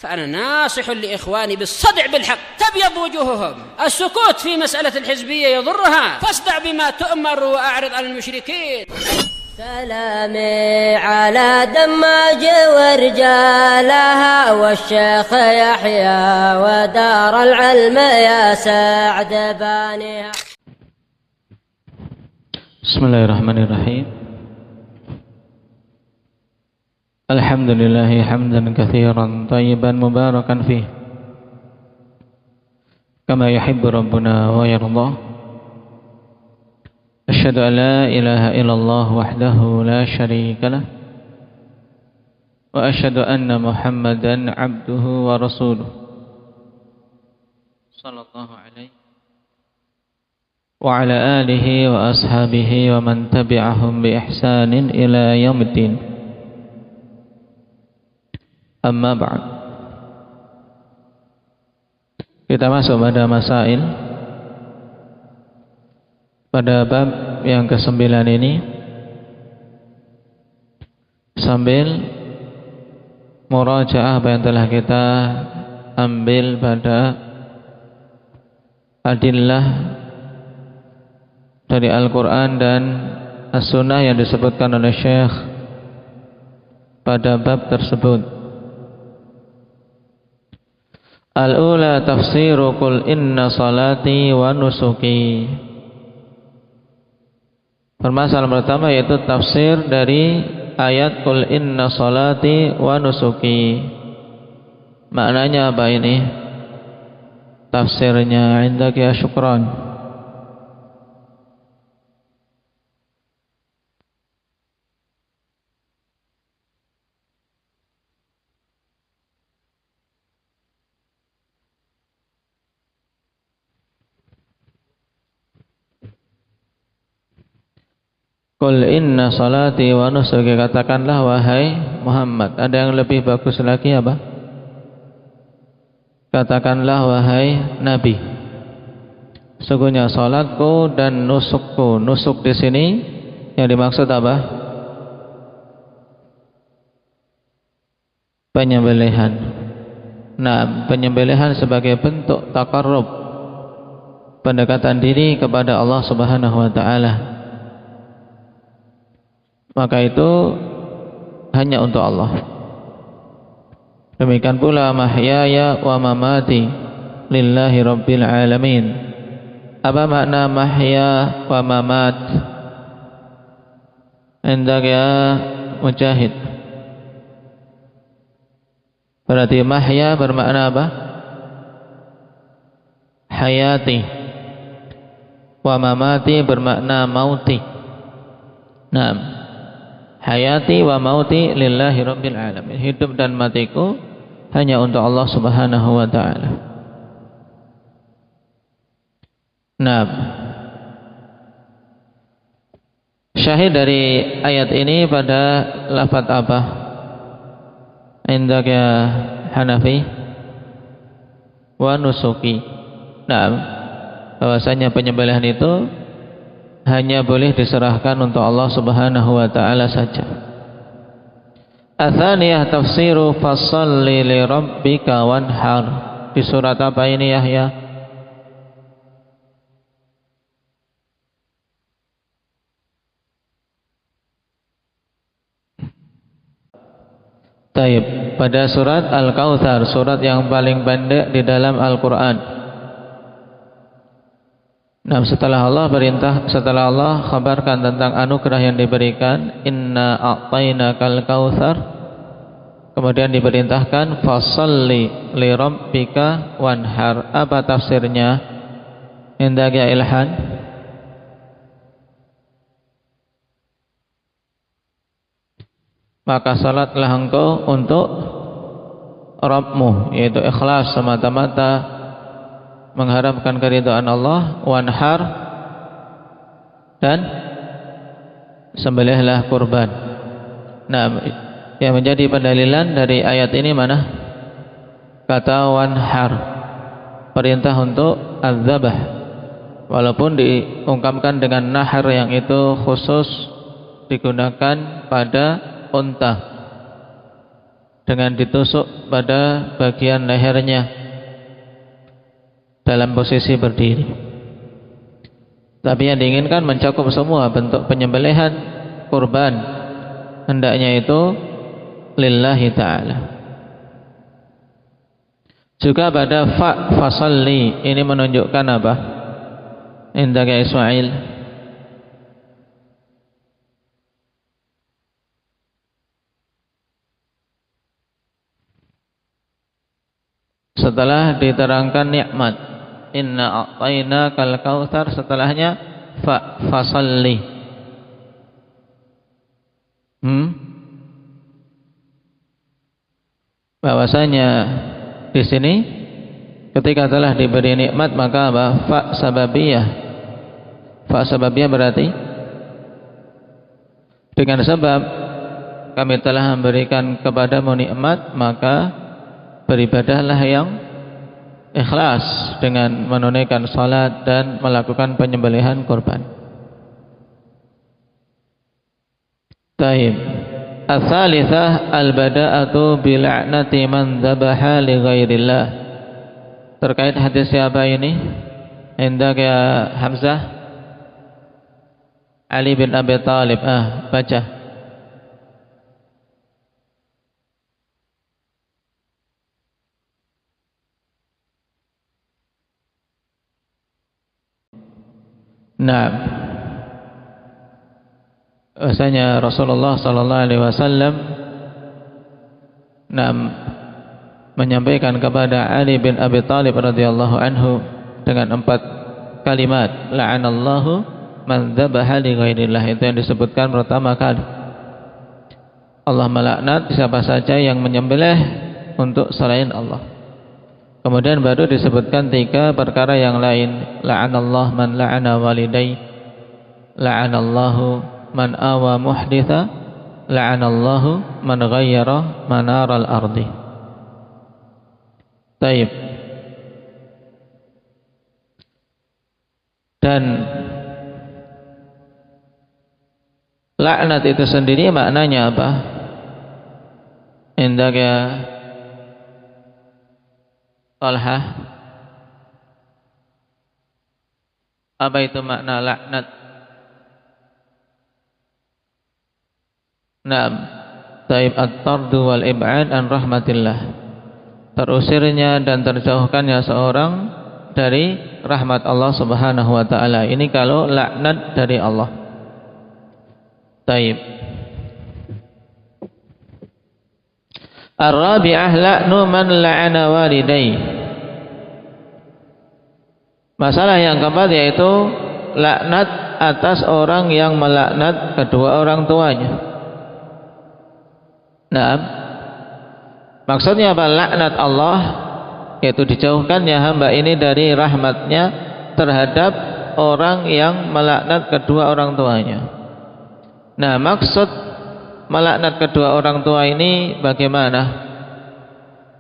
فأنا ناصح لإخواني بالصدع بالحق تبيض وجوههم. السكوت في مسألة الحزبية يضرها، فاصدع بما تؤمر وأعرض عن المشركين. سلامي على دماج ورجالها والشيخ يحيى ودار العلم يا سعد بانيها. Bismillahirrahmanirrahim. Alhamdulillahi hamdan katsiran thayyiban mubarakan fih kama yuhibbu rabbuna wa yardah. Asyhadu an la ilaha illallah wahdahu la syarika lah wa asyhadu anna Muhammadan abduhu wa rasuluh sallallahu alaihi wa ala alihi wa ashabihi wa man tabi'ahum bi ihsanin ila yaumiddin. Amma ba'd. Kita masuk pada masail pada bab yang ke-9 ini sambil murajaah apa yang telah kita ambil pada adillah dari Al-Quran dan As-Sunnah yang disebutkan oleh Syekh pada bab tersebut. Al-ula tafsiru qul inna salati wa nusuki. Permasalahan pertama yaitu tafsir dari ayat qul inna salati wa nusuki. Maknanya apa ini? Tafsirnya indaka ya syukran. Qul inna salati wa nusuki, katakanlah wahai Muhammad. Ada yang lebih bagus lagi apa? Katakanlah wahai Nabi, sesungguhnya salatku dan nusukku. Nusuk di sini yang dimaksud apa? Penyembelihan. Nah, penyembelihan sebagai bentuk taqarrub, pendekatan diri kepada Allah Subhanahu wa taala. Maka itu hanya untuk Allah. Demikian pula mahyaya wa mamati lillahi rabbil alamin. Apa makna mahya wa mamat? Indak ya Mujahid. Berarti mahya bermakna apa? Hayati. Wa mamati bermakna mauti. Nah, hayati wa mauti lillahi rabbil alamin. Hidup dan matiku hanya untuk Allah Subhanahu wa taala. Nah, syahid dari ayat ini pada lafaz apa? Indaka Hanafi wa nusuki. Nah, bahwasanya penyembelihan itu hanya boleh diserahkan untuk Allah Subhanahu wa taala saja. Atsaniyah tafsiru fashalli li rabbika wanhar. Di surat apa ini Yahya? Taib, pada surat Al-Kautsar, surat yang paling pendek di dalam Al-Qur'an. Nah, setelah Allah kabarkan tentang anugerah yang diberikan, inna a'tainakal kautsar, kemudian diperintahkan fashalli li rabbika wanhar. Apa tafsirnya? Indak ya Ilhan. Maka salatlah engkau untuk Rabbmu, yaitu ikhlas semata-mata mengharapkan keridhaan Allah, wanhar, dan sembelihlah kurban. Nah, yang menjadi pendalilan dari ayat ini mana? Kata wanhar, perintah untuk az-zabah, walaupun diungkapkan dengan nahar yang itu khusus digunakan pada unta. dengan ditusuk pada bagian lehernya dalam posisi berdiri. Tapi yang diinginkan mencakup semua bentuk penyembelihan kurban, hendaknya itu lillahi ta'ala. Juga pada fasalli ini menunjukkan apa? Indaka Ismail. Setelah diterangkan nikmat, inna a'tainakal kautsar, setelahnya fasalli. Bahwasanya di sini ketika telah diberi nikmat maka apa? Fa sababiyah berarti dengan sebab kami telah memberikan kepadamu nikmat, maka beribadahlah yang ikhlas dengan menunaikan salat dan melakukan penyembelihan kurban. Taib. Ats-tsalitsah al-bada'atu bil'nati man dzabaha li ghairillah. Terkait hadis siapa ini? Indak ya Hamzah? Ali bin Abi Thalib. Baca. Nah, bahasanya Rasulullah sallallahu alaihi wasallam menyampaikan kepada Ali bin Abi Thalib radhiyallahu anhu dengan 4 kalimat, la'anallahu man dzabaha li ghairillah. Itu yang disebutkan pertama kali. Allah melaknat siapa saja yang menyembelih untuk selain Allah. Kemudian baru disebutkan 3 perkara yang lain, la'anallahu man la'ana walidai, la'anallahu man awa muhditha, la'anallahu man ghayyara manaral ardi. Taib. Dan laknat itu sendiri maknanya apa? Indak ya Talha, apa itu makna laknat? Naam, taib at-tardu wal ib'ad an rahmatillah, terusirnya dan terjauhkannya seorang dari rahmat Allah Subhanahu wa taala. Ini kalau laknat dari Allah. Taib. Ar-rabi'ah la'nu man la'ana walidai. Masalah yang keempat yaitu laknat atas orang yang melaknat kedua orang tuanya. Nah, maksudnya apa? Laknat Allah yaitu dijauhkannya hamba ini dari rahmatnya terhadap orang yang melaknat kedua orang tuanya. Nah, maksud melaknat kedua orang tua ini bagaimana?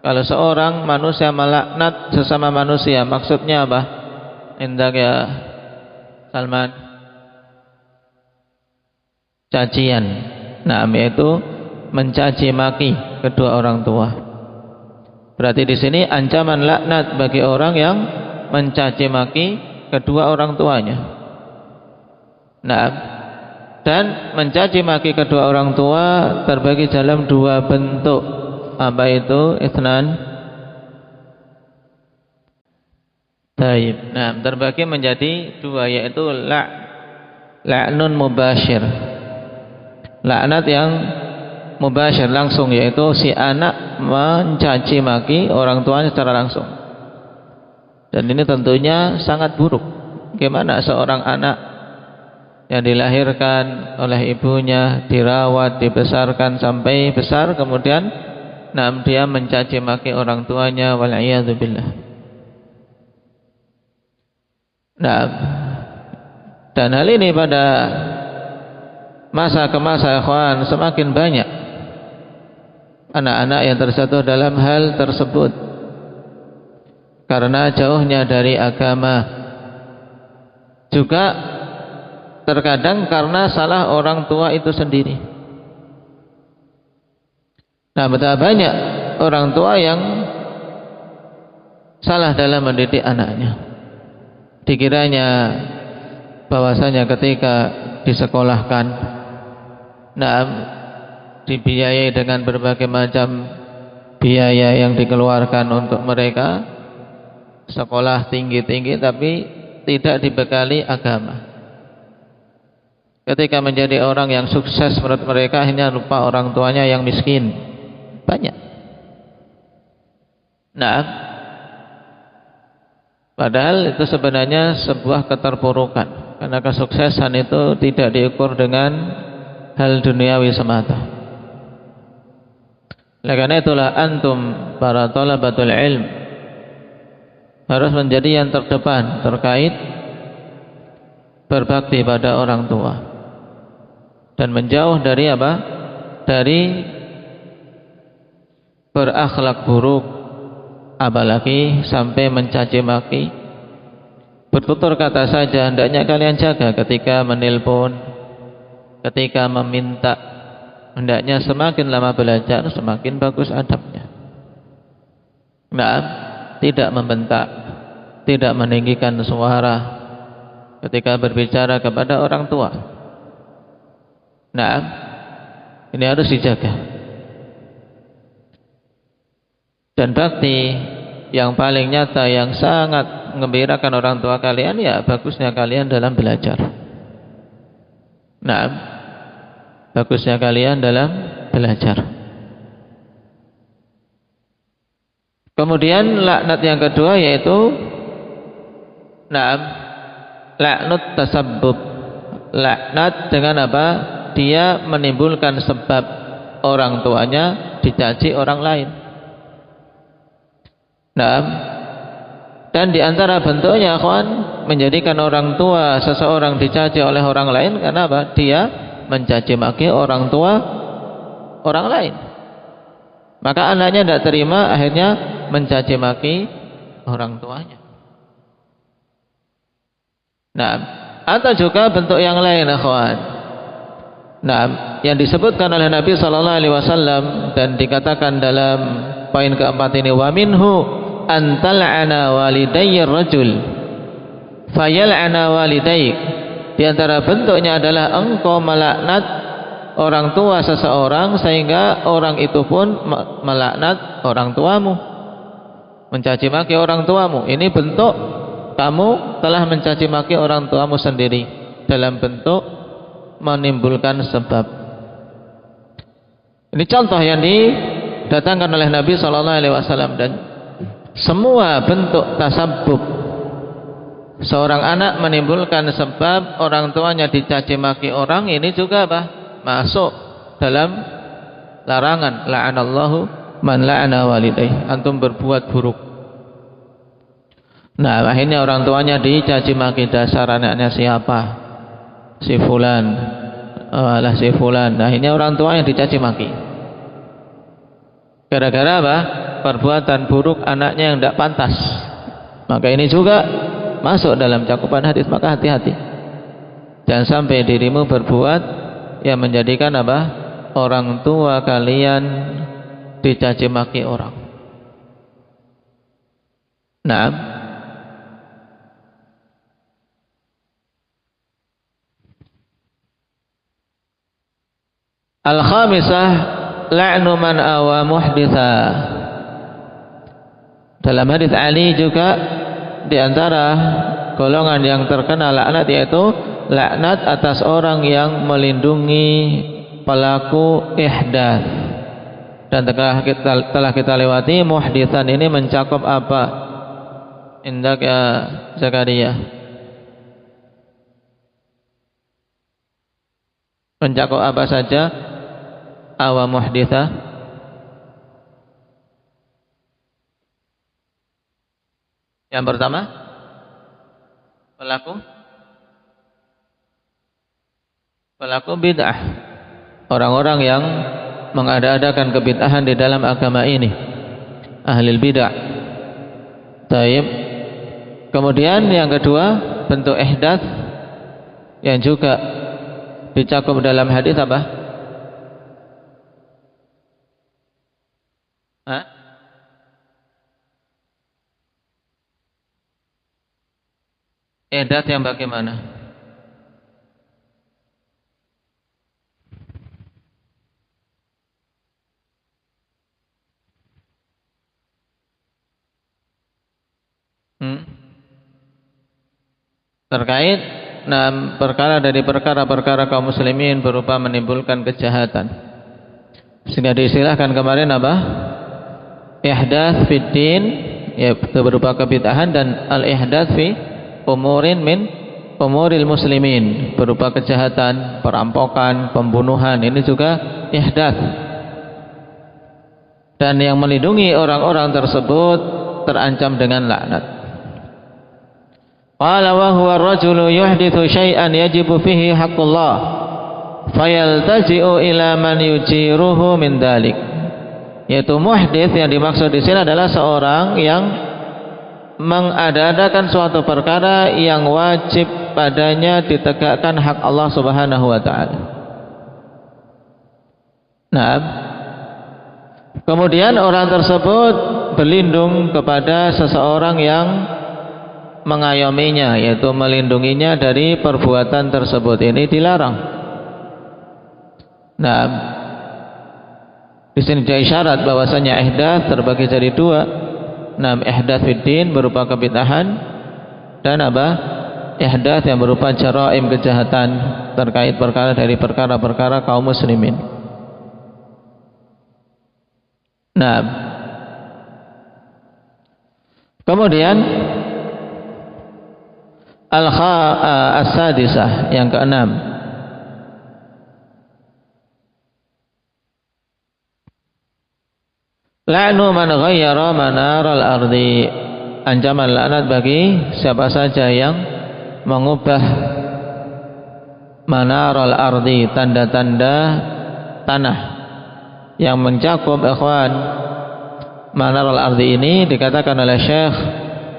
Kalau seorang manusia melaknat sesama manusia, maksudnya apa? Indak ya Salman? Cacian. Nah, yaitu mencaci maki kedua orang tua. Berarti di sini ancaman laknat bagi orang yang mencaci maki kedua orang tuanya. Nah, dan mencaci maki kedua orang tua terbagi dalam 2 bentuk. Apa itu? Itsnan. Taib. Nah, terbagi menjadi 2, yaitu la'nun mubasyir. Laknat yang mubasyir langsung, yaitu si anak mencaci maki orang tuanya secara langsung. Dan ini tentunya sangat buruk. Bagaimana seorang anak yang dilahirkan oleh ibunya, dirawat, dibesarkan sampai besar, kemudian dia mencaci maki orang tuanya, wal'iyadzubillah. Dan hal ini pada masa ke masa, ikhwan, semakin banyak anak-anak yang terjatuh dalam hal tersebut karena jauhnya dari agama. Juga terkadang karena salah orang tua itu sendiri. Nah, betapa banyak orang tua yang salah dalam mendidik anaknya. Dikiranya bahwasanya ketika disekolahkan, nah, dibiayai dengan berbagai macam biaya yang dikeluarkan untuk mereka sekolah tinggi-tinggi, tapi tidak dibekali agama. Ketika menjadi orang yang sukses menurut mereka, akhirnya lupa orang tuanya yang miskin. Banyak. Nah, padahal itu sebenarnya sebuah keterpurukan, karena kesuksesan itu tidak diukur dengan hal duniawi semata. Oleh karena itulah antum para thalabatul ilm harus menjadi yang terdepan terkait berbakti pada orang tua dan menjauh dari apa? Dari berakhlak buruk, apalagi sampai mencaci maki. Bertutur kata saja hendaknya kalian jaga ketika menelpon, ketika meminta. Hendaknya semakin lama belajar semakin bagus adabnya. Nah, tidak membentak, tidak meninggikan suara ketika berbicara kepada orang tua. Nah, ini harus dijaga. Dan bakti yang paling nyata, yang sangat mengembirakan orang tua kalian, ya bagusnya kalian dalam belajar. Nah, bagusnya kalian dalam belajar. Kemudian laknat yang kedua yaitu laknat tasabbub. Laknat dengan apa? Dia menimbulkan sebab orang tuanya dicaci orang lain. Dan di antara bentuknya, akhwan, menjadikan orang tua seseorang dicaci oleh orang lain karena apa? Dia mencaci maki orang tua orang lain. Maka anaknya tidak terima, akhirnya mencaci maki orang tuanya. Nah, atau juga bentuk yang lain, akhwan. Nah, yang disebutkan oleh Nabi sallallahu alaihi wasallam dan dikatakan dalam poin keempat ini, wa minhu antal'ana walidayir rajul fayal'ana walidayik. Di antara bentuknya adalah engkau melaknat orang tua seseorang sehingga orang itu pun melaknat orang tuamu, mencaci maki orang tuamu. Ini bentuk kamu telah mencaci maki orang tuamu sendiri dalam bentuk menimbulkan sebab. Ini contoh yang didatangkan oleh Nabi sallallahu alaihi wasallam. Dan semua bentuk tasabbub, seorang anak menimbulkan sebab orang tuanya dicaci maki orang, ini juga apa? Masuk dalam larangan la'anallahu man la'ana walidayh. Antum berbuat buruk. Nah, akhirnya orang tuanya dicaci maki, dasar anaknya siapa? Si fulan. Alah si fulan. Nah, akhirnya orang tuanya dicaci maki. Gara-gara apa? Perbuatan buruk anaknya yang tidak pantas. Maka ini juga masuk dalam cakupan hadis. Maka hati-hati, jangan sampai dirimu berbuat yang menjadikan apa? Orang tua kalian dicaci maki orang. Nah, al-khamisah la'nu man awa muhditha. Dalam hadis Ali juga di antara golongan yang terkena laknat yaitu laknat atas orang yang melindungi pelaku ihdath. Dan telah kita lewati muhdithan ini mencakup apa? Indak ya Zakaria. Mencakup apa saja? Awa muhditha. Yang pertama, pelaku bid'ah, orang-orang yang mengada-adakan kebid'ahan di dalam agama ini, ahlul bid'ah. Taib. Kemudian yang kedua, bentuk ihdats yang juga dicakup dalam hadis apa? Hah? Ihdath yang bagaimana? Terkait perkara dari perkara-perkara kaum muslimin berupa menimbulkan kejahatan. Sehingga diistilahkan kemarin apa? Ihdath fid din, yaitu berupa kebid'ahan, dan al-ihdath fi umurin min umuril muslimin, berupa kejahatan, perampokan, pembunuhan. Ini juga ihdath. Dan yang melindungi orang-orang tersebut terancam dengan laknat. Qala wa huwa ar-rajulu yuhdithu syai'an yajibu fihi haqqullah fayaltaji'u ila man yujiruhu min dalik. Yaitu muhdits yang dimaksud di sini adalah seorang yang mengada-adakan suatu perkara yang wajib padanya ditegakkan hak Allah Subhanahu wa taala. Nah, kemudian orang tersebut berlindung kepada seseorang yang mengayominya, yaitu melindunginya dari perbuatan tersebut. Ini dilarang. Nah, di sini ada isyarat bahwasanya ihdath terbagi jadi dua. Nah, ihdath fid din berupa kebid'ahan, dan apa? Ihdath yang berupa jaraim, kejahatan terkait perkara dari perkara-perkara kaum muslimin. Nah, kemudian as-sadisah yang keenam, la'nu man ghayyara manaral ardi, ancaman laknat bagi siapa saja yang mengubah manaral ardi, tanda-tanda tanah yang mencakup ikhwan. Manaral ardi ini dikatakan oleh Syekh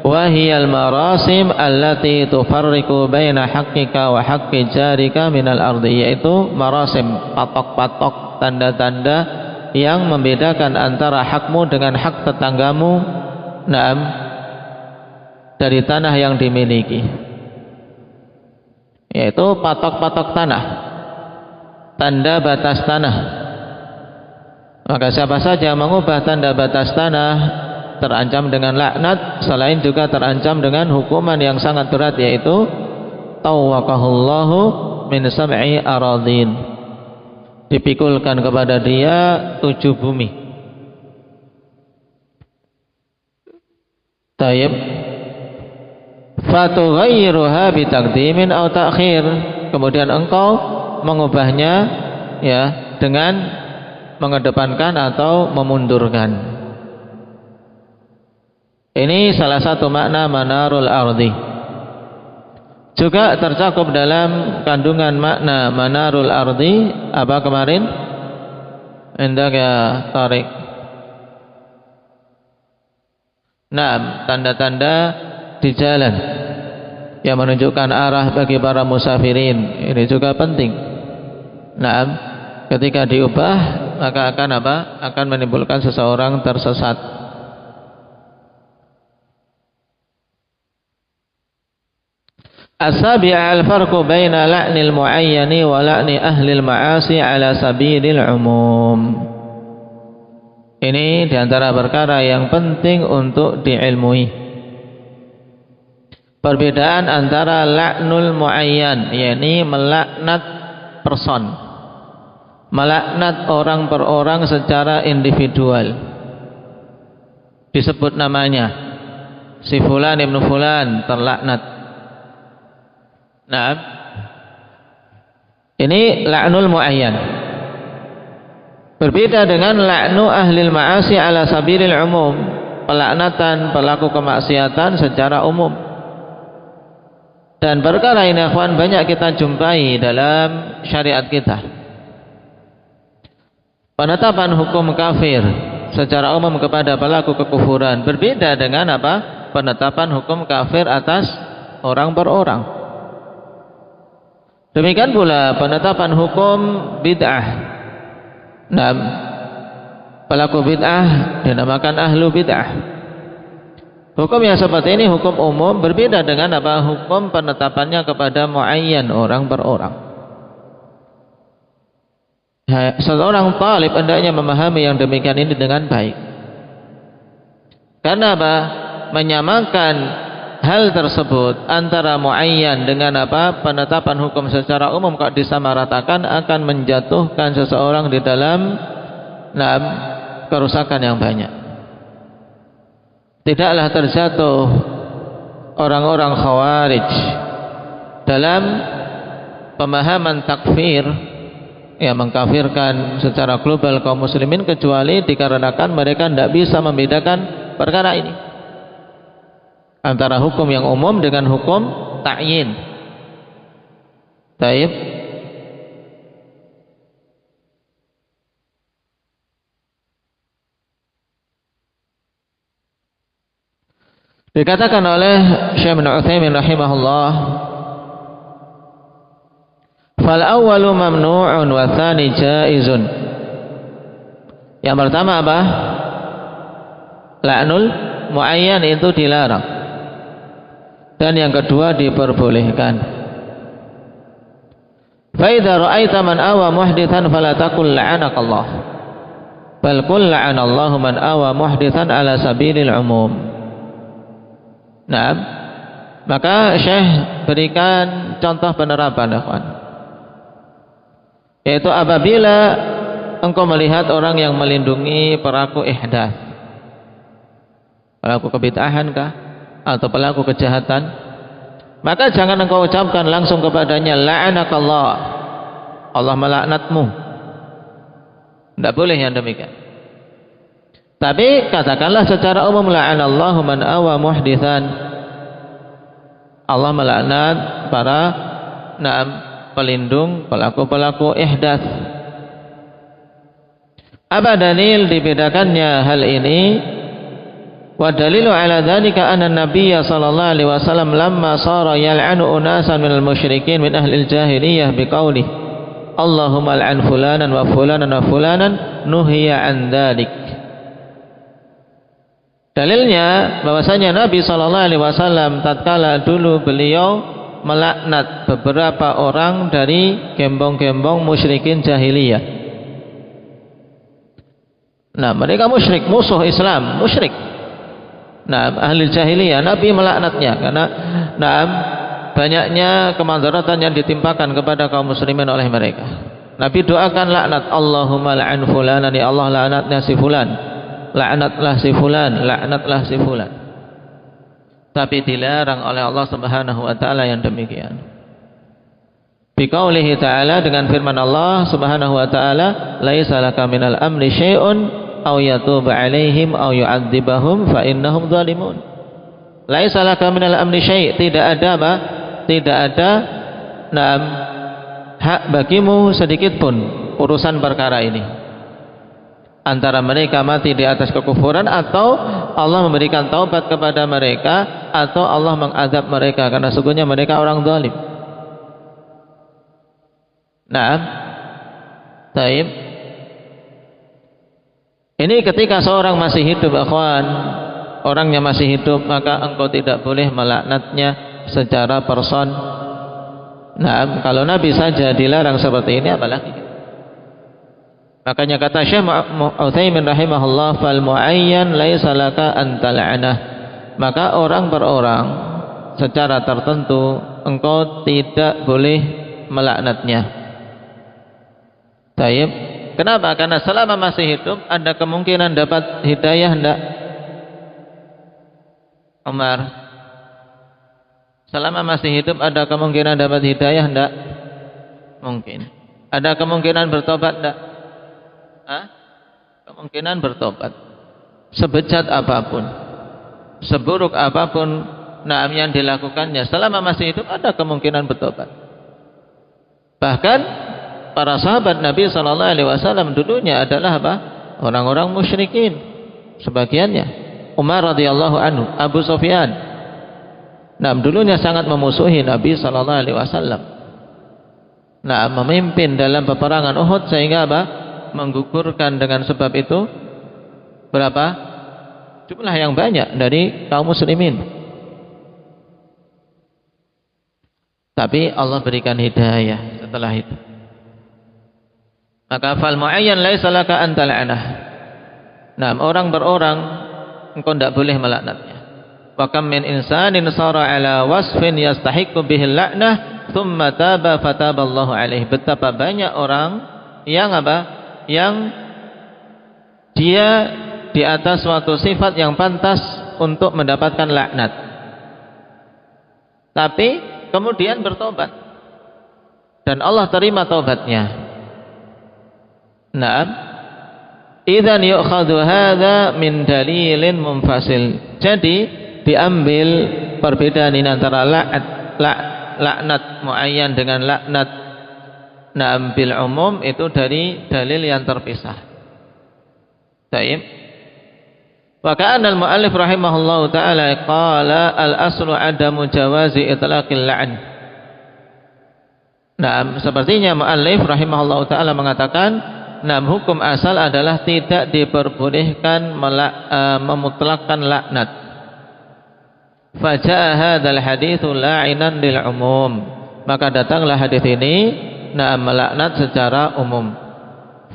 wahiyal marasim allati tufarriqu baina haqqika wa haqqi jarika minal ardi, yaitu marasim, patok-patok, tanda-tanda yang membedakan antara hakmu dengan hak tetanggamu, naam, dari tanah yang dimiliki, yaitu patok-patok tanah, tanda batas tanah. Maka siapa saja mengubah tanda batas tanah terancam dengan laknat, selain juga terancam dengan hukuman yang sangat berat, yaitu tawwaqahullahu min sab'i aradin, dipikulkan kepada dia 7 bumi. Tayyib, fatughayyiruha bitaqdimin aw ta'khir, kemudian engkau mengubahnya ya dengan mengedepankan atau memundurkan. Ini salah satu makna manarul ardi. Juga tercakup dalam kandungan makna manarul ardi apa kemarin? Indak ya Tariq. Nah, tanda-tanda di jalan yang menunjukkan arah bagi para musafirin. Ini juga penting. Nah, ketika diubah maka akan apa? Akan menimbulkan seseorang tersesat. As-sabi'a al-farqu baina la'nil mu'ayyani wa la'ni ahlil ma'asi ala sabilil umum. Ini diantara perkara yang penting untuk diilmui. Perbedaan antara la'nul mu'ayyan, yakni melaknat person, melaknat orang per orang secara individual, disebut namanya, si fulan ibnu fulan terlaknat. Nah, ini la'nul mu'ayyan. Berbeda dengan la'nu ahlil ma'asi ala sabilil umum, pelaknatan pelaku kemaksiatan secara umum. Dan perkara ini akhwan banyak kita jumpai dalam syariat kita. Penetapan hukum kafir secara umum kepada pelaku kekufuran berbeda dengan apa? Penetapan hukum kafir atas orang per orang. Demikian pula penetapan hukum bid'ah. Nah, pelaku bid'ah dinamakan ahlu bid'ah. Hukum yang seperti ini hukum umum, berbeda dengan apa hukum penetapannya kepada muayyan, orang per orang. Seorang talib hendaknya memahami yang demikian ini dengan baik. Karena apa? Menyamakan hal tersebut antara muayyan dengan apa penetapan hukum secara umum kok disamaratakan akan menjatuhkan seseorang di dalam kerusakan yang banyak. Tidaklah terjatuh orang-orang khawarij dalam pemahaman takfir, yang mengkafirkan secara global kaum muslimin, kecuali dikarenakan mereka tidak bisa membedakan perkara ini antara hukum yang umum dengan hukum ta'yin. Taib. Dikatakan oleh Syekh bin Utsaimin rahimahullah, fal awwalu mamnu'un wa tsani jaizun. Yang pertama apa? La'nul muayyan itu dilarang. Dan yang kedua diperbolehkan. Fa idza ra'aita man awa muhditsan fala taqul la'anakallah. Bal qul la'anallahu man awa muhditsan ala sabilil umum. Nah, maka Syekh berikan contoh penerapan, ikhwan. Yaitu apabila engkau melihat orang yang melindungi pelaku ihdath, pelaku kebid'ahan kah atau pelaku kejahatan, maka jangan engkau ucapkan langsung kepadanya la'anakallah, Allah melaknatmu. Tidak boleh yang demikian. Tapi katakanlah secara umum la'anallahu man awa muhditsan, Allah melaknat para pelindung pelaku-pelaku ihdath. Apa dalil dibedakannya hal ini? Wa dalilu ala dzalika anna Nabiy sallallahu alaihi wasallam lamma sara yal'anu unasan minal musyrikin min ahli al-jahiliyah biqaulih Allahumma al'an fulanan wa fulanan wa fulanan nuhiya an dzalik. Dalilnya bahwasanya Nabi sallallahu alaihi wasallam tatkala dulu beliau melaknat beberapa orang dari gembong-gembong musyrikin jahiliyah. Nah, mereka musyrik, musuh Islam, musyrik. Nah, ahli jahiliyah, Nabi melaknatnya karena banyaknya kemandaratan yang ditimpakan kepada kaum muslimin oleh mereka. Nabi doakan laknat, Allahumma la'an fulanan, ya Allah laknatnya si fulan. Laknatlah si fulan, laknatlah si fulan. Tapi dilarang oleh Allah Subhanahu wa taala yang demikian. Biqaulihi ta'ala, dengan firman Allah Subhanahu wa taala, laisa laka minal amri syai'un aw yatuba 'alaihim aw yu'adzibahum fa innahum zalimun. Laisa laka minal amri syai', tidak ada apa? Tidak ada hak bagimu sedikit pun urusan perkara ini. Antara mereka mati di atas kekufuran, atau Allah memberikan taubat kepada mereka, atau Allah mengadab mereka karena sesungguhnya mereka orang zalim. Nah, taib. Ini ketika seorang masih hidup, akhwan, orangnya masih hidup, maka engkau tidak boleh melaknatnya secara person. Nah, kalau Nabi saja dilarang seperti ini, apalagi? Makanya kata Syekh Utsaimin rahimahullah, fal muayyan laisa laka an tal'anah. Maka orang per orang secara tertentu engkau tidak boleh melaknatnya. Taib. Kenapa? Karena selama masih hidup ada kemungkinan dapat hidayah, enggak? Umar, selama masih hidup ada kemungkinan dapat hidayah, enggak? Mungkin. Ada kemungkinan bertobat, enggak? Kemungkinan bertobat. Sebejat apapun, seburuk apapun yang dilakukannya, selama masih hidup ada kemungkinan bertobat. Bahkan para sahabat Nabi SAW dulunya adalah apa? Orang-orang musyrikin, sebagiannya. Umar radhiyallahu anhu, Abu Sufyan, dulunya sangat memusuhi Nabi SAW. Memimpin dalam peperangan Uhud, sehingga apa? Menggugurkan dengan sebab itu Berapa? Jumlah yang banyak dari kaum muslimin. Tapi Allah berikan hidayah setelah itu. Maka fal muayyan laisa laka an tal'anah. Nah, orang berorang engkau tidak boleh melaknatnya. Wa kam min insanin sara ala wasfin yastahiqqu bihi la'nah thumma taba fataballahu alaihi. Betapa banyak orang yang apa? Yang dia di atas suatu sifat yang pantas untuk mendapatkan laknat, tapi kemudian bertobat dan Allah terima taubatnya. Naam, idzan yu'khadhu hadza min dalilin munfasil. Jadi diambil perbedaan ini antara laknat muayyan dengan laknat naam bil umum itu dari dalil yang terpisah. Baik. Wa ka'anna al-mu'allif rahimahullahu ta'ala qala al-aslu adamu jawazi itlaqil la'n. Nah, sepertinya mu'allif rahimahullahu ta'ala mengatakan, nah, hukum asal adalah tidak diperbolehkan memutlakkan laknat. Faja'a hadzal haditsu la'inan lil umum. Maka datanglah hadis ini nah melaknat secara umum.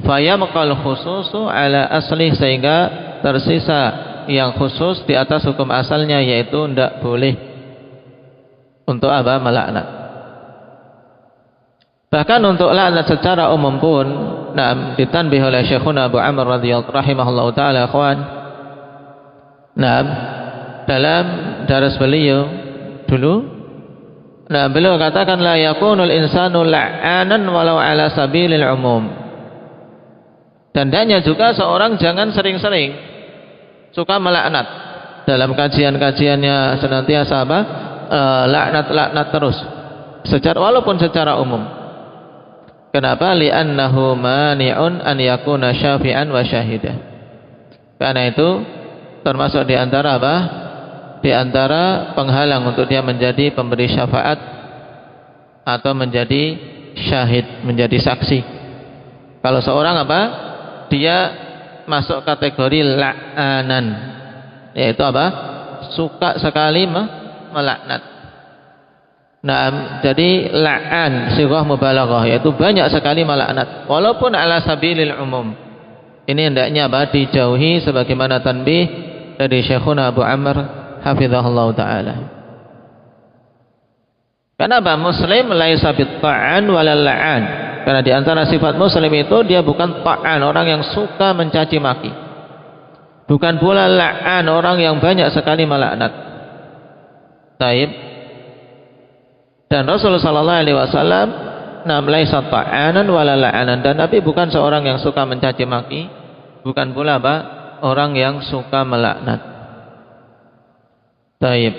Fayamqal khususu ala asli, sehingga tersisa yang khusus di atas hukum asalnya, yaitu tidak boleh untuk apa? Melaknat. Bahkan untuk laknat secara umum pun nah ditanbih oleh Syekhuna Abu Amr radhiyallahu rahimahullahu taala akhwan. Nah, dalam daras beliau dulu, nah beliau katakan la yakunul insanu la'anan walau ala sabilil umum. Dan hendaknya juga seorang jangan sering-sering suka melaknat. Dalam kajian-kajiannya senantiasa apa? Laknat terus. Walaupun secara umum. Kenapa? Li'annahu mani'un an yakuna syafi'an wa syahidah. Karena itu termasuk di antara apa? Di antara penghalang untuk dia menjadi pemberi syafaat atau menjadi syahid, menjadi saksi. Kalau seorang apa? Dia masuk kategori la'anan, yaitu apa? Suka sekali melaknat. Nah, jadi la'an sighah mubalaghah, yaitu banyak sekali melaknat walaupun ala sabilil umum. Ini hendaknya apa? Dijauhi, sebagaimana tanbih dari Syekhuna Abu Amr hafizahullah taala. Kenapa? Muslim laisa bitta'an walal la'an. Karena di antara sifat muslim itu dia bukan ta'an, orang yang suka mencaci maki. Bukan pula la'an, orang yang banyak sekali melaknat. Taib. Dan Rasulullah sallallahu alaihi wasallam nam laisa ta'anan wala la'anan, dan Nabi bukan seorang yang suka mencaci maki, bukan pula apa? Orang yang suka melaknat. Taib.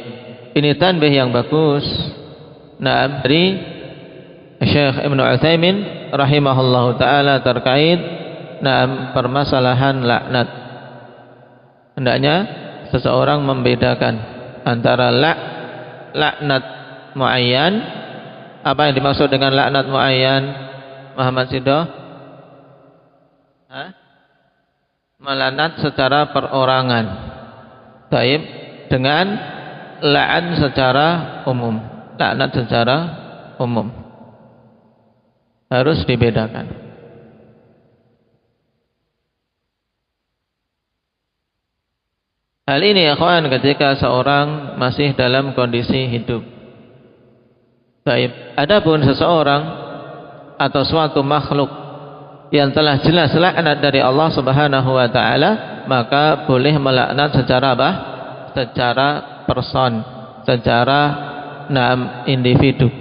Ini tanbih yang bagus. Nah, dari Syekh Ibnu Utsaimin rahimahullahu taala terkait permasalahan laknat. Hendaknya seseorang membedakan antara laknat muayyan. Apa yang dimaksud dengan laknat muayyan, Muhammad Sido? Melaknat secara perorangan. Taib. Dengan la'an secara umum. Laknat secara umum harus dibedakan. Hal ini ya kawan, ketika seorang masih dalam kondisi hidup. Baik, adapun seseorang atau suatu makhluk yang telah jelas laknat dari Allah Subhanahu wa taala, maka boleh melaknat secara apa? Secara person, secara individu.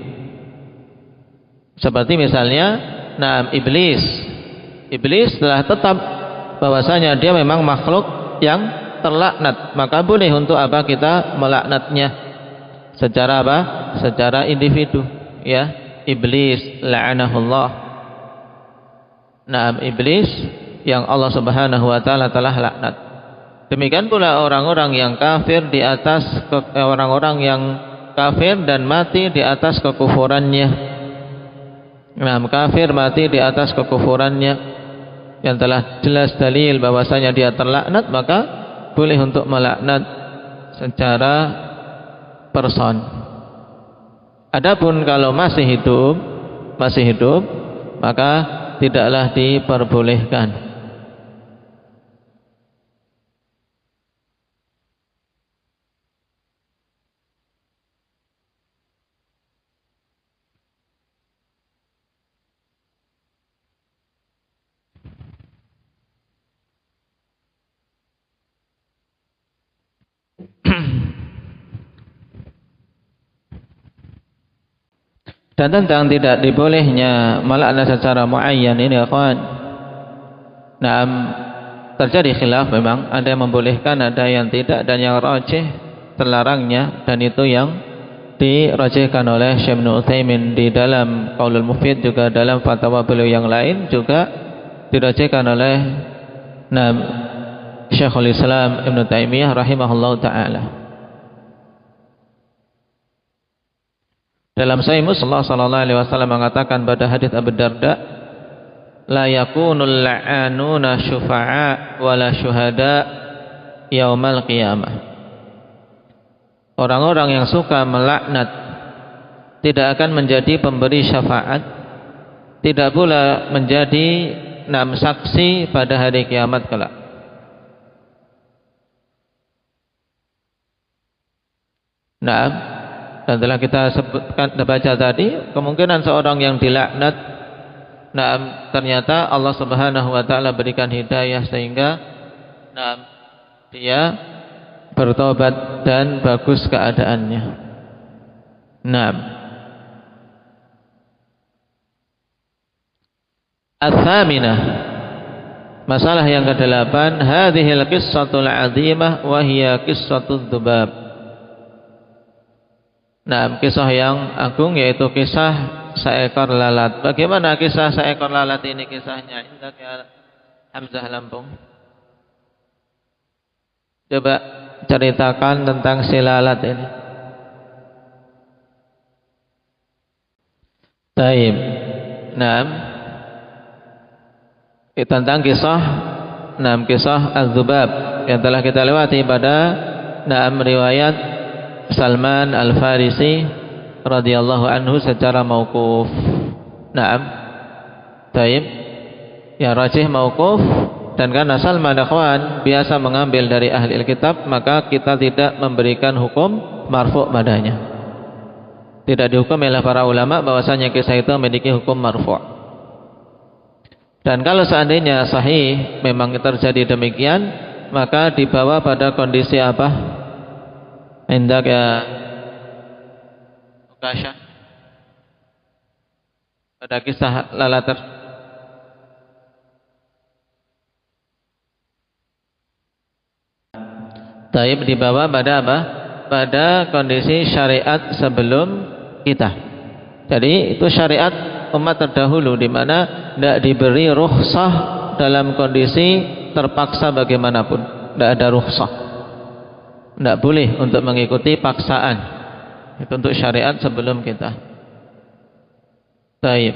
Seperti misalnya iblis. Iblis telah tetap bahwasanya dia memang makhluk yang terlaknat, maka boleh untuk apa? Kita melaknatnya secara apa? Secara individu, ya. Iblis la'anahullah. Iblis yang Allah Subhanahu wa taala telah laknat. Demikian pula orang-orang yang kafir di atas orang-orang yang kafir dan mati di atas kekufurannya. Kafir mati di atas kekufurannya. yang telah jelas dalil bahwasanya dia terlaknat, maka boleh untuk melaknat secara person. Adapun kalau masih hidup, maka tidaklah diperbolehkan. Dan tentang tidak dibolehnya melaknat secara muayyan ini, ikhwan, nah, terjadi khilaf memang, ada yang membolehkan, ada yang tidak, dan yang rajih terlarangnya, dan itu yang dirajihkan oleh Syekh Ibnu Utsaimin di dalam Qaulul Mufid, juga dalam fatwa beliau yang lain juga dirajihkan oleh Syekhul Islam Ibnu Taimiyah rahimahullahu taala. Dalam Sahih Muslim sallallahu alaihi wasallam mengatakan pada hadits Abu Darda, la yakunul la'anuna syufa'a wala syuhada yaumal qiyamah. Orang-orang yang suka melaknat tidak akan menjadi pemberi syafaat, tidak pula menjadi saksi pada hari kiamat kelak. Dan telah kita sebutkan, baca tadi, kemungkinan seorang yang dilaknat, ternyata Allah Subhanahu wa taala berikan hidayah sehingga dia bertobat dan bagus keadaannya. Ats-tsaminah, masalah yang ke-8, hadhil qissatul 'azimah wa hiya qissatud dzubab. Kisah yang agung yaitu kisah seekor lalat. Bagaimana kisah seekor lalat ini kisahnya? Indah ya Hamzah Lampung. Coba ceritakan tentang si lalat ini. Taib. Tentang kisah Az-Dzubab yang telah kita lewati pada riwayat Salman Al-Farisi radhiyallahu anhu secara mauquf. Taib. Yang rajih mauquf, dan karena Salman ikhwan biasa mengambil dari ahli kitab, maka kita tidak memberikan hukum marfu' padanya. Tidak dihukum oleh para ulama bahwasanya kisah itu memiliki hukum marfu'. Dan kalau seandainya sahih memang terjadi demikian, maka dibawa pada kondisi apa? Hendak ya Ukasha pada kisah lalat Taib dibawa pada apa? Pada kondisi syariat sebelum kita. Jadi itu syariat umat terdahulu, di mana tidak diberi rukhsah dalam kondisi terpaksa bagaimanapun. Tidak ada rukhsah. Tidak boleh untuk mengikuti paksaan. Itu untuk syariat sebelum kita. Taib.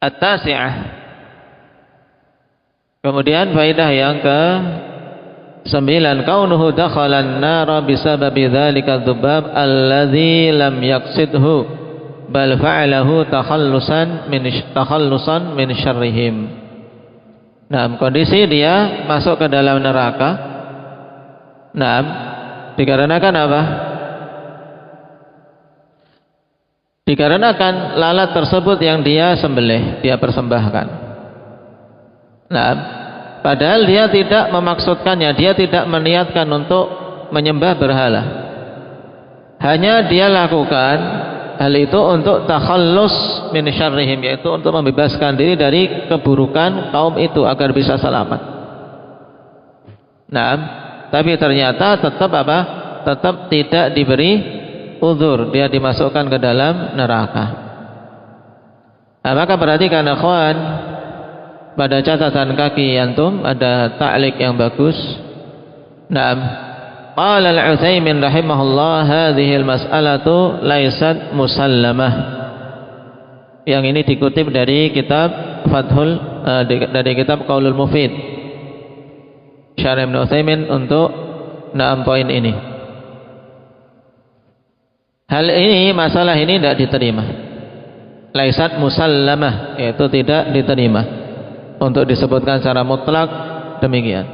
At-tasi'ah. Kemudian faedah yang ke-9, kaunuhu dakhalan nara bisababi dzalika dzubab alladzi lam yaqsidhu bal fa'alahu takhallusan min syarrihim. Kondisi dia masuk ke dalam neraka. Dikarenakan apa? Dikarenakan lalat tersebut yang dia sembelih, dia persembahkan. Padahal dia tidak memaksudkannya, dia tidak meniatkan untuk menyembah berhala. Hanya dia lakukan hal itu untuk takhallus min syarrihim, yaitu untuk membebaskan diri dari keburukan kaum itu agar bisa selamat. Tapi ternyata tetap apa? Tetap tidak diberi uzur, dia dimasukkan ke dalam neraka. Maka perhatikan ikhwan, pada catatan kaki antum ada ta'liq yang bagus. Qala al-Utsaimin rahimahullah, hadhihi al-mas'alatu laysat musallamah. Yang ini dikutip dari kitab dari kitab Qaulul Mufid Syarah Ibnu Utsaimin untuk 6 poin ini. Hal ini, masalah ini tidak diterima. Laisat musallamah, yaitu tidak diterima. Untuk disebutkan secara mutlak demikian.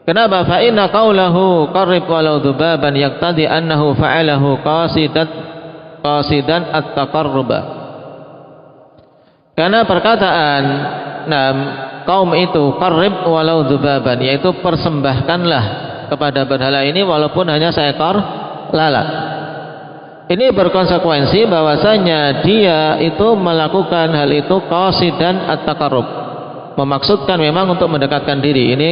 Kenapa? Fa inna qaulahu qarrib walau dhubaban yaqtadi annahu fa'alahu qasidan at-taqarruba. Karena perkataan kaum itu qarrib walau dhubaban, yaitu persembahkanlah kepada berhala ini walaupun hanya seekor lalat. Ini berkonsekuensi bahwasanya dia itu melakukan hal itu qasidan at-taqarrub, memaksudkan memang untuk mendekatkan diri. Ini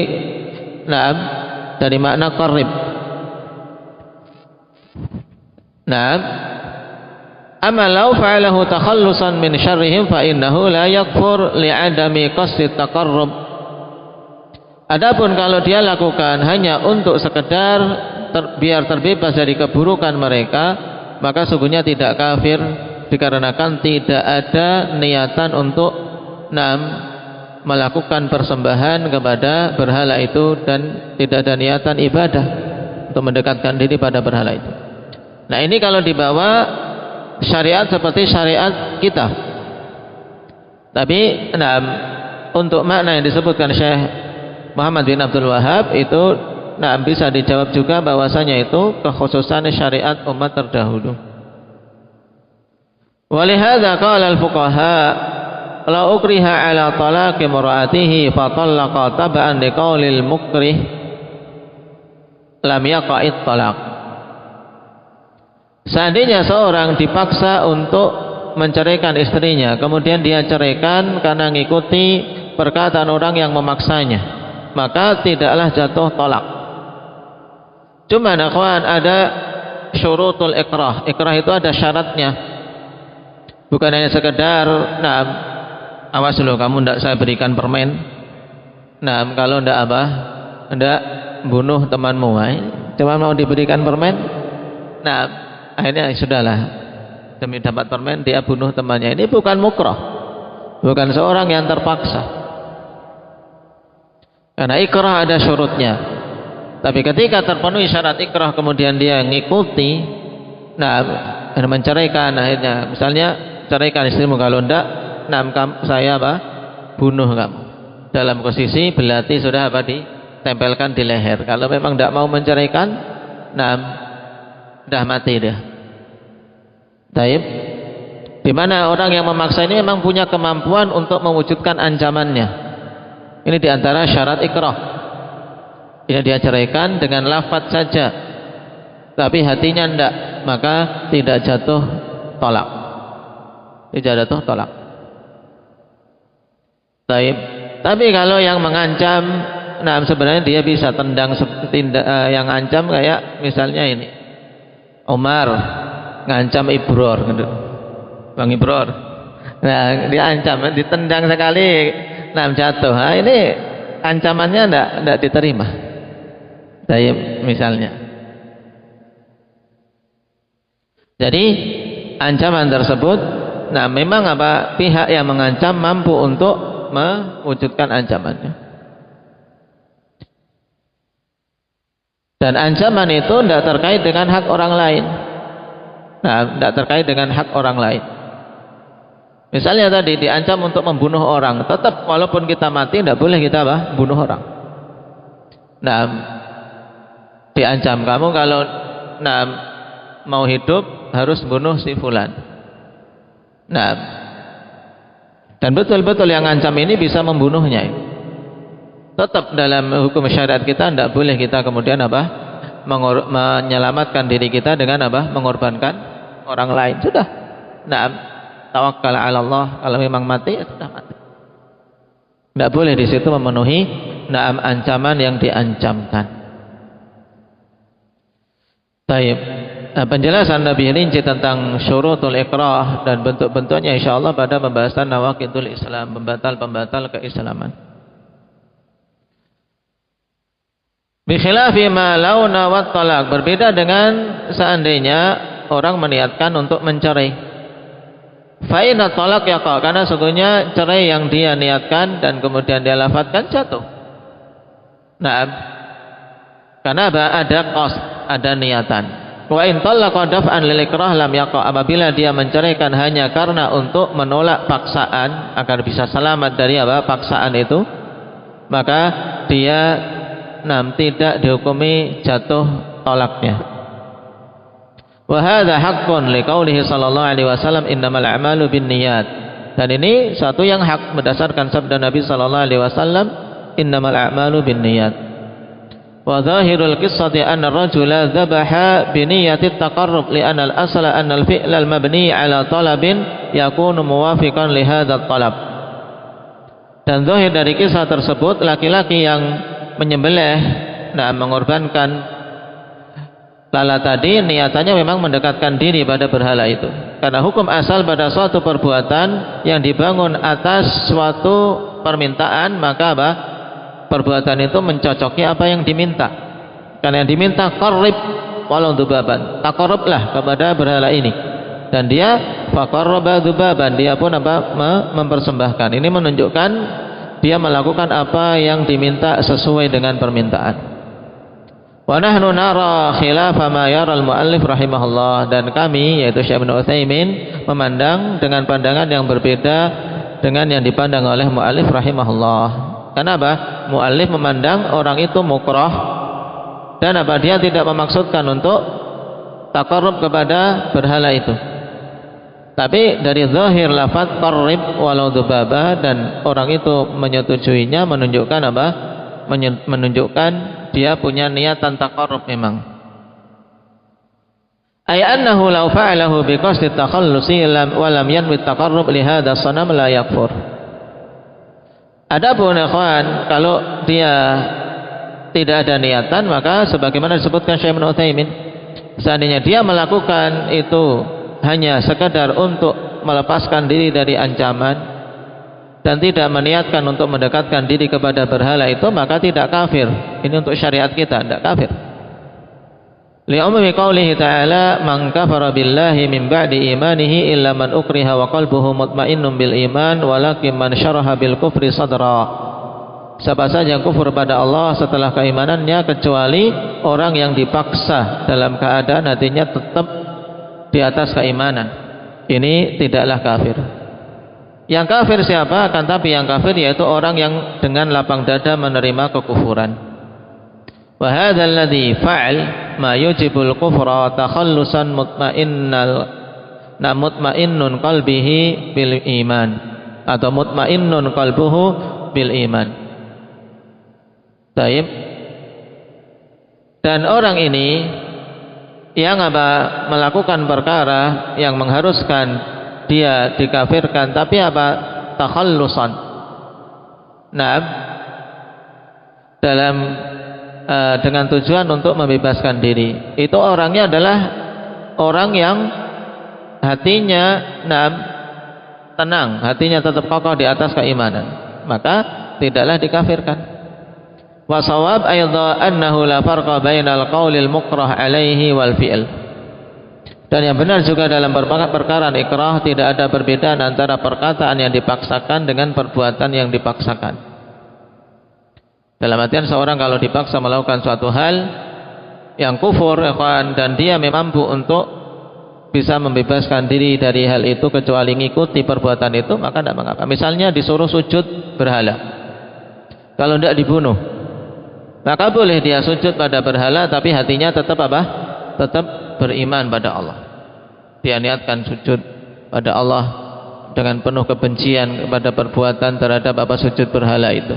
dari makna qarrib. Amma law fa'alahu takhallusan min syarrihim fa innahu la yakfur li'adami qasdi taqarrub. Adapun kalau dia lakukan hanya untuk sekedar biar terbebas dari keburukan mereka, maka sungguhnya tidak kafir, dikarenakan tidak ada niatan untuk melakukan persembahan kepada berhala itu, dan tidak ada niatan ibadah untuk mendekatkan diri pada berhala itu. Nah, ini kalau dibawa syariat seperti syariat kita. Tapi untuk makna yang disebutkan Syekh Muhammad bin Abdul Wahhab itu bisa dijawab juga bahwasanya itu kekhususan syariat umat terdahulu. Walihada qala al-fuqaha la ukriha ala talaqi mar'atihi fa talaqa tab'an liqaulil mukrih lam yaqa'it talaq. Seandainya seorang dipaksa untuk menceraikan istrinya, kemudian dia ceraikan karena mengikuti perkataan orang yang memaksanya, maka tidaklah jatuh tolak. Cuma akhwan, ada syurutul ikrah. Ikrah itu ada syaratnya. Bukan hanya sekedar awas loh kamu, ndak saya berikan permen. Kalau ndak ndak bunuh temanmu. Cuma mau diberikan permen. Akhirnya sudahlah, demi dapat permen dia bunuh temannya. Ini bukan mukrah, bukan seorang yang terpaksa. Karena ikrah ada syurutnya. Tapi ketika terpenuhi syarat ikrah kemudian dia ngikuti, menceraikan, akhirnya misalnya ceraikan istrimu, kalau ndak saya bunuh kamu. Dalam posisi belati sudah ditempelkan di leher. Kalau memang ndak mau menceraikan, dah mati dah. Taib. Di mana orang yang memaksa ini memang punya kemampuan untuk mewujudkan ancamannya. Ini diantara syarat ikrah. Ini dia ceraikan dengan lafaz saja, tapi hatinya ndak, maka tidak jatuh tolak. Tidak jatuh tolak. Taib. Tapi kalau yang mengancam, sebenarnya dia bisa tendang yang ancam, kayak misalnya ini. Umar ngancam Ibror, Bang Ibror. Nah, dia ancam, ditendang sekali, jatuh. Nah, ini ancamannya ndak diterima. Saya misalnya. Jadi ancaman tersebut, memang pihak yang mengancam mampu untuk mewujudkan ancamannya. Dan ancaman itu tidak terkait dengan hak orang lain. Tidak terkait dengan hak orang lain. Misalnya tadi diancam untuk membunuh orang, tetap walaupun kita mati tidak boleh kita bunuh orang. Diancam kamu kalau mau hidup harus bunuh si fulan. Dan betul-betul yang ancam ini bisa membunuhnya. Tetap dalam hukum syariat kita tidak boleh kita kemudian menyelamatkan diri kita dengan mengorbankan orang lain. Sudah, tawakkal ala Allah. Kalau memang mati, ya sudah mati. Tidak boleh di situ memenuhi ancaman yang diancamkan. Baik. Penjelasan Nabi rinci tentang syurutul ikrah dan bentuk-bentuknya insyaallah pada pembahasan nawaqidul Islam, pembatal-pembatal keislaman. Bikhilafi ma law nawat talaq, berbeda dengan seandainya orang meniatkan untuk mencerai. Fa inna talaq yaqa, karena sesungguhnya cerai yang dia niatkan dan kemudian dia lafadzkan jatuh. Nah, karena ada qasd, ada niatan. Wa in talaqa daf'an lil ikrah lam yaqa, apabila dia menceraikan hanya karena untuk menolak paksaan agar bisa selamat dari paksaan itu, maka dia tidak dihukumi jatuh talaknya. Wa hadza haqqun liqaulihi sallallahu alaihi wasallam innamal a'malu binniyat. Dan ini satu yang hak berdasarkan sabda Nabi sallallahu alaihi wasallam innamal a'malu binniyat. Wa dhahirul qissati anna ar-rajula dhabaha bi niyyati at-taqarrub li'anna al-asla anna al-fi'la al-mabni 'ala talabin yakunu muwafiqan li hadzal talab. Dan zahir dari kisah tersebut, laki-laki yang menyembelih mengorbankan lala tadi niatannya memang mendekatkan diri pada berhala itu. Karena hukum asal pada suatu perbuatan yang dibangun atas suatu permintaan, maka perbuatan itu mencocoki apa yang diminta. Karena yang diminta qarrib walau dubaban, taqarrablah kepada berhala ini. Dan dia faqarraba dubaban, dia pun mempersembahkan. Ini menunjukkan dia melakukan apa yang diminta sesuai dengan permintaan. Wa nahnu nara khilafa ma yara al-muallif rahimahullah, dan kami yaitu Syekh Ibnu Utsaimin memandang dengan pandangan yang berbeda dengan yang dipandang oleh muallif rahimahullah. Kenapa? Muallif memandang orang itu mukrah dan dia tidak memaksudkan untuk taqarrub kepada berhala itu. Tapi dari zahir lafaz qarrib walau dzubaba, dan orang itu menyetujuinya, menunjukkan menunjukkan dia punya niatan taqarrub memang. Ay annahu law fa'alahu bi qasdi takhallusi wa lam yanwi taqarrub li hadha sanam la yakfur. Adapun ikhwan, kalau dia tidak ada niatan, maka sebagaimana disebutkan Syekh Ibnu Utsaimin, seandainya dia melakukan itu hanya sekadar untuk melepaskan diri dari ancaman dan tidak meniatkan untuk mendekatkan diri kepada berhala itu, maka tidak kafir. Ini untuk syariat kita, tidak kafir. Li'umumi qaulihi ta'ala man kafara billahi min ba'di imanihi illa man ukriha wa qalbuhu mutmainnun bil iman walakin man syaraha bil kufri sadra. Siapa saja yang kufur pada Allah setelah keimanannya, kecuali orang yang dipaksa dalam keadaan hatinya tetap di atas keimanan, ini tidaklah kafir. Yang kafir siapa? Akan tapi yang kafir yaitu orang yang dengan lapang dada menerima kekufuran. Wa hadzal ladzi fa'al ma yujibul kufra takhallusan mutmainnun qalbihi bil iman, atau mutmainnun qalbuhu bil iman. Baik. Dan orang ini yang melakukan perkara yang mengharuskan dia dikafirkan, tapi takhallusan. Dalam dengan tujuan untuk membebaskan diri. Itu orangnya adalah orang yang hatinya tenang, hatinya tetap kokoh di atas keimanan, maka tidaklah dikafirkan. Wa shawab aidha annahu la farqa bainal qaulil mukrah alaihi wal fi'l. Dan yang benar juga dalam perkara ikrah, tidak ada perbedaan antara perkataan yang dipaksakan dengan perbuatan yang dipaksakan. Dalam artian seorang kalau dipaksa melakukan suatu hal yang kufur dan dia mampu untuk bisa membebaskan diri dari hal itu kecuali mengikuti perbuatan itu, maka tidak mengapa. Misalnya disuruh sujud berhala, kalau tidak dibunuh, maka boleh dia sujud pada berhala, tapi hatinya tetap tetap beriman pada Allah. Dia niatkan sujud pada Allah dengan penuh kebencian kepada perbuatan terhadap sujud berhala itu.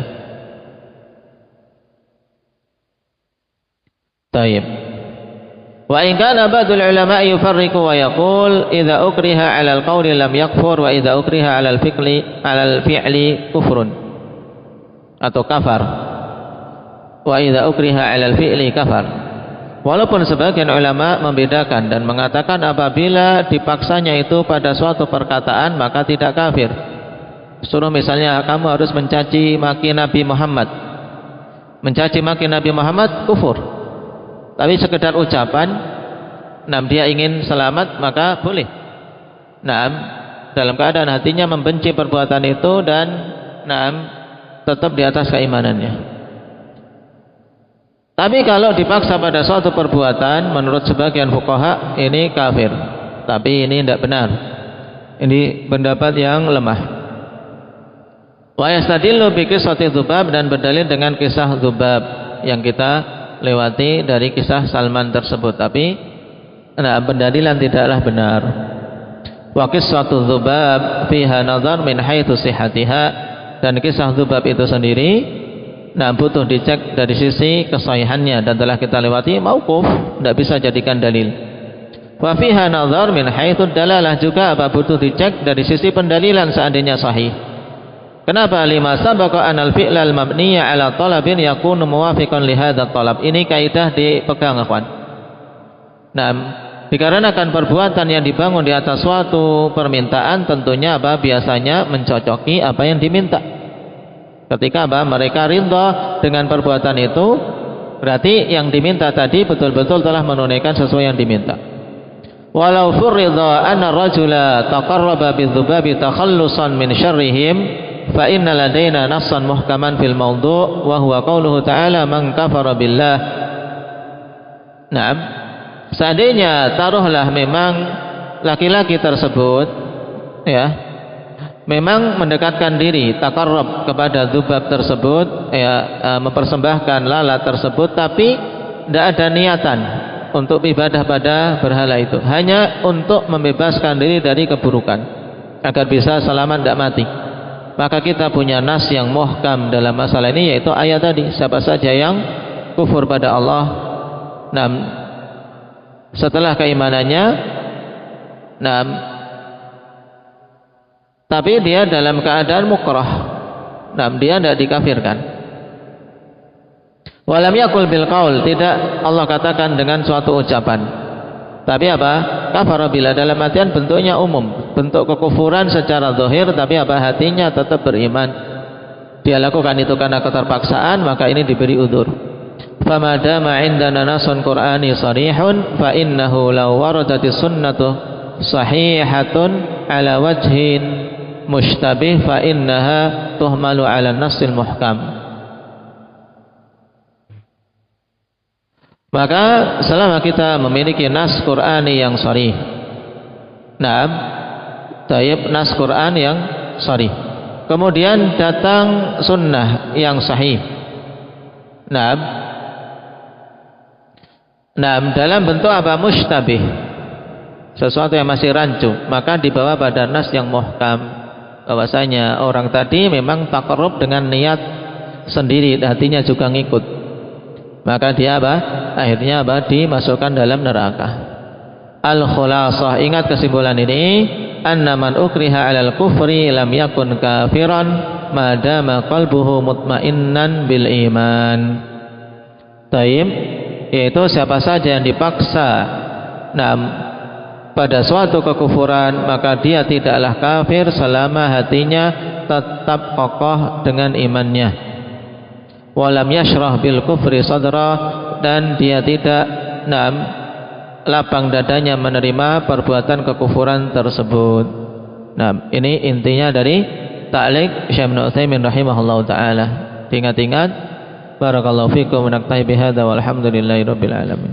Taib. Wa in kana ba'dul ulama yufarriqu wa yaqul idza ukriha 'ala al-qawli lam yakfur wa idza ukriha 'ala al-fi'li kufrun, atau kafar. Wa idza ukriha 'ala al-fi'li kafar. Walaupun sebagian ulama membedakan dan mengatakan apabila dipaksanya itu pada suatu perkataan maka tidak kafir. Suruh misalnya kamu harus mencaci maki Nabi Muhammad. Mencaci maki Nabi Muhammad kufur. Tapi sekedar ucapan, dia ingin selamat maka boleh. dalam keadaan hatinya membenci perbuatan itu dan tetap di atas keimanannya. Tapi kalau dipaksa pada suatu perbuatan, menurut sebagian fuqaha ini kafir. Tapi ini tidak benar. Ini pendapat yang lemah. Wa yastadillu bi qissati Dzubab, dan berdalil dengan kisah Dzubab yang kita lewati dari kisah Salman tersebut. Tapi pendalilan tidaklah benar. Wa qissatu Dzubab fiha nazar min haitsu sihhatiha, dan kisah Dzubab itu sendiri butuh dicek dari sisi kesahihannya, dan telah kita lewati mauquf, tidak bisa jadikan dalil. Wa fiha nazar min haitsu dalalah, juga butuh dicek dari sisi pendalilan seandainya sahih. Kenapa? Lima sabaqa anal fi'lal mabniya ala talabin yakunu muwafiqan li hadzal talab. Ini kaidah dipegang, ikhwan. Dikarenakan perbuatan yang dibangun di atas suatu permintaan tentunya biasanya mencocoki apa yang diminta. Ketika mereka ridha dengan perbuatan itu, berarti yang diminta tadi betul-betul telah menunaikan sesuai yang diminta. Walau furridha anna rajula taqarraba bidzubabi takhallusan min syarrihim, fa inna ladaina nassan muhkaman fil mawdu' wa huwa qauluhu ta'ala man kafara billah. Seandainya taruhlah memang laki-laki tersebut memang mendekatkan diri taqarrab kepada dzubab tersebut, mempersembahkan lalat tersebut, tapi tidak ada niatan untuk ibadah pada berhala itu, hanya untuk membebaskan diri dari keburukan agar bisa selamat tidak mati. Maka kita punya nas yang muhkam dalam masalah ini, yaitu ayat tadi, siapa saja yang kufur pada Allah setelah keimanannya, tapi dia dalam keadaan mukrah, dia tidak dikafirkan. Walam yakul bil qaul, tidak Allah katakan dengan suatu ucapan, tapi kafara bila, dalam artian bentuknya umum, bentuk kekufuran secara zahir, tapi hatinya tetap beriman. Dia lakukan itu karena keterpaksaan, maka ini diberi udzur. Fama dama indana nasun qur'ani sarihun fa innahu law waradatis sunnatu sahihatun ala wajhin mushtabih fa innaha tuhmalu ala nassil muhkam. Maka selama kita memiliki nas Qur'ani yang sharih, nas Qur'an yang sharih, kemudian datang sunnah yang sahih, dalam bentuk mushtabih, sesuatu yang masih rancu, maka dibawa pada nas yang muhkam, bahwasanya orang tadi memang taqarrub dengan niat sendiri, hatinya juga ngikut, maka dia akhirnya dimasukkan dalam neraka. Al-khulasah, ingat kesimpulan ini, anna man ukriha 'alal kufri lam yakun kafiran madama qalbuhu mutmainnan bil iman. Taib, yaitu siapa saja yang dipaksa pada suatu kekufuran, maka dia tidaklah kafir selama hatinya tetap kokoh dengan imannya. Walam yashrah bil kufri sadra, dan dia tidak lapang dadanya menerima perbuatan kekufuran tersebut. Ini intinya dari ta'liq Syekh Ibnu Utsaimin rahimahullahu taala. Ingat-ingat. Barakallahu fikum wa naktahi bihadza walhamdulillahi rabbil alamin.